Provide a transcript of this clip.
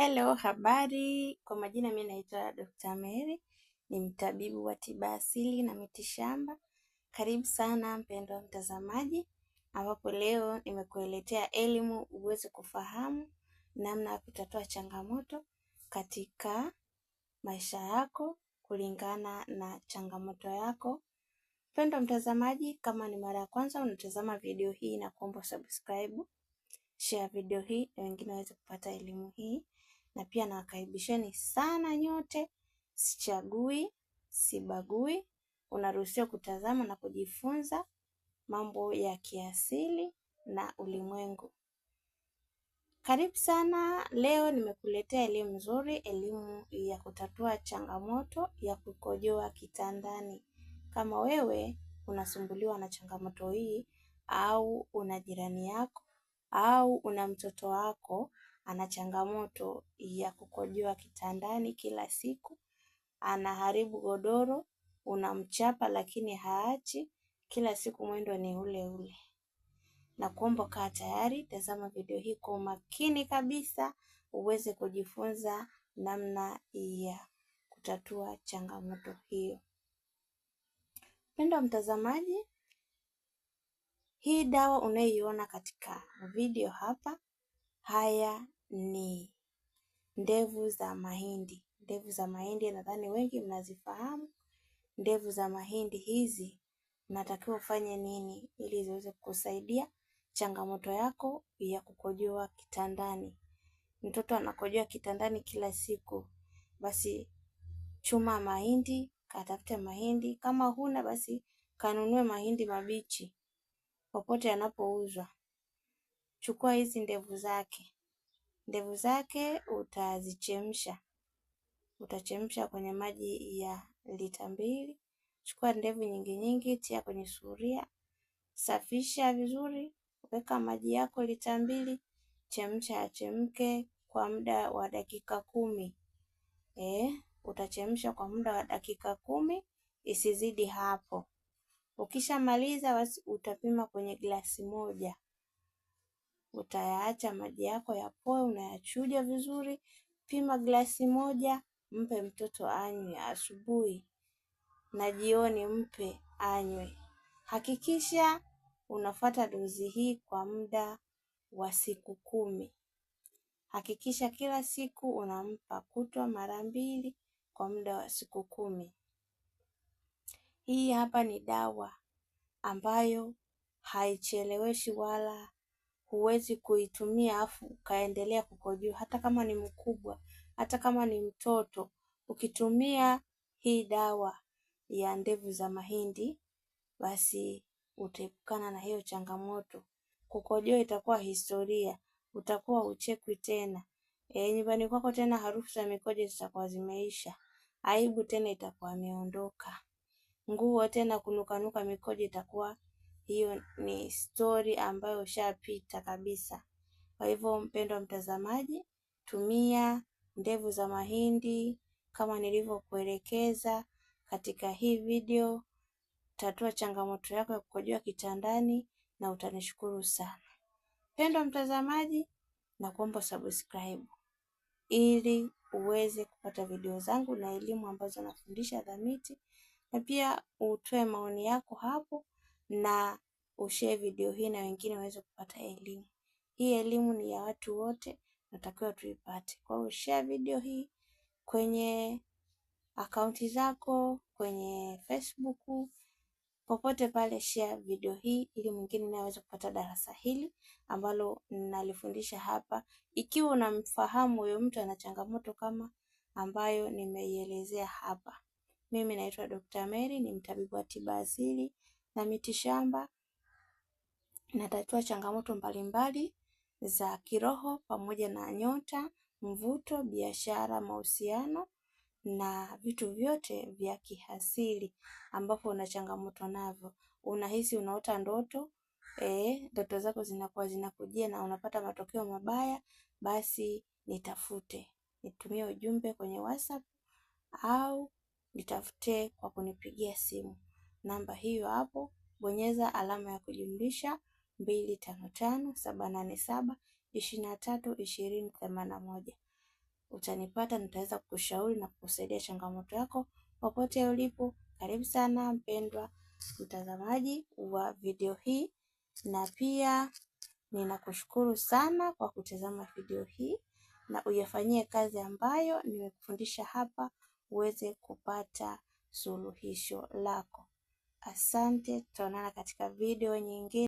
Hello, habari. Kwa majina mimi naitwa Dr. Mary, ni mtabibu wa tiba asili na mitishamba. Karibu sana mpendwa mtazamaji, ambapo leo nimekuletea elimu uweze kufahamu namna ya kutatua changamoto katika maisha yako kulingana na changamoto yako. Mpendwa mtazamaji, kama ni mara ya kwanza unatazama video hii, na kuomba subscribe, share video hii na wengine waweze kupata elimu hii. Na pia nawakaribisheni sana nyote, sichagui, sibagui, unaruhusiwa kutazama na kujifunza mambo ya kiasili na ulimwengu. Karibu sana, leo nimekuletea elimu nzuri, elimu ya kutatua changamoto ya kukojoa kitandani. Kama wewe unasumbuliwa na changamoto hii, au una jirani yako, au una mtoto wako ana changamoto ya kukojoa kitandani kila siku, anaharibu godoro, unamchapa lakini haachi, kila siku mwendo ni ule ule, na kuomba kaa tayari, tazama video hii kwa umakini kabisa uweze kujifunza namna ya kutatua changamoto hiyo. Mpendwa mtazamaji, hii dawa unayoiona katika video hapa, haya ni ndevu za mahindi. Ndevu za mahindi nadhani wengi mnazifahamu. Ndevu za mahindi hizi unatakiwa ufanye nini ili ziweze kukusaidia changamoto yako ya kukojoa kitandani. Mtoto anakojoa kitandani kila siku, basi chuma mahindi, katafute mahindi. Kama huna basi kanunue mahindi mabichi popote yanapouzwa. Chukua hizi ndevu zake utazichemsha. Utachemsha kwenye maji ya lita 2. Chukua ndevu nyingi, tia kwenye sufuria, safisha vizuri, weka maji yako lita 2, chemsha yachemke kwa muda wa dakika 10. Utachemsha kwa muda wa dakika 10, isizidi hapo. Ukishamaliza basi utapima kwenye glasi moja. Utayaacha maji yako yapoe, unayachuja vizuri. Pima glasi moja, mpe mtoto anywe asubuhi na jioni, mpe anywe. Hakikisha unafuata dozi hii kwa muda wa siku 10. Hakikisha kila siku unampa kutwa mara 2 kwa muda wa siku 10. Hii hapa ni dawa ambayo haicheleweshi, wala huwezi kuitumia afu ukaendelea kukojoa. Hata kama ni mkubwa, hata kama ni mtoto, ukitumia hii dawa ya ndevu za mahindi, basi utaepukana na hiyo changamoto. Kukojoa itakuwa historia, utakuwa uchekwi tena. Nyumbani kwako tena harufu za mikojo zitakuwa zimeisha. Aibu tena itakuwa imeondoka. Nguo tena kunukanuka mikojo itakuwa hiyo ni story ambayo ushapita kabisa. Kwa hivyo mpendwa mtazamaji, tumia ndevu za mahindi kama nilivyokuelekeza katika hii video. Tatua changamoto yako ya kukojoa kitandani na utanishukuru sana. Mpendwa mtazamaji, na kuomba subscribe ili uweze kupata video zangu na elimu ambazo nafundisha dhamiti, na pia utoe maoni yako hapo na ushare video hii na wengine waweze kupata elimu. Hii elimu ni ya watu wote, natakiwa tuipate. Kwa hiyo share video hii kwenye akaunti zako, kwenye Facebook, popote pale share video hii ili mwingine naye aweze kupata darasa hili ambalo nalifundisha hapa. Ikiwa unamfahamu huyo mtu ana changamoto kama ambayo nimeielezea hapa. Mimi naitwa Dr. Mary, ni mtabibu wa tiba asili na mitishamba. Natatua changamoto mbalimbali za kiroho pamoja na nyota, mvuto, biashara, mahusiano na vitu vyote vya kiasili ambapo una changamoto navyo. Unahisi unaota ndoto, ndoto zako zinakuwa zinakujia na unapata matokeo mabaya, basi nitafute. Nitumie ujumbe kwenye WhatsApp au nitafute kwa kunipigia simu. Namba hiyo hapo, bonyeza alama ya kujumlisha 255 787 23 20 81. utanipata, nitaweza kukushauri na kukusaidia changamoto yako popote ulipo. Karibu sana mpendwa mtazamaji wa video hii, na pia ninakushukuru sana kwa kutazama video hii na uyafanyie kazi ambayo nimekufundisha hapa uweze kupata suluhisho lako. Asante, tutaonana katika video nyingine.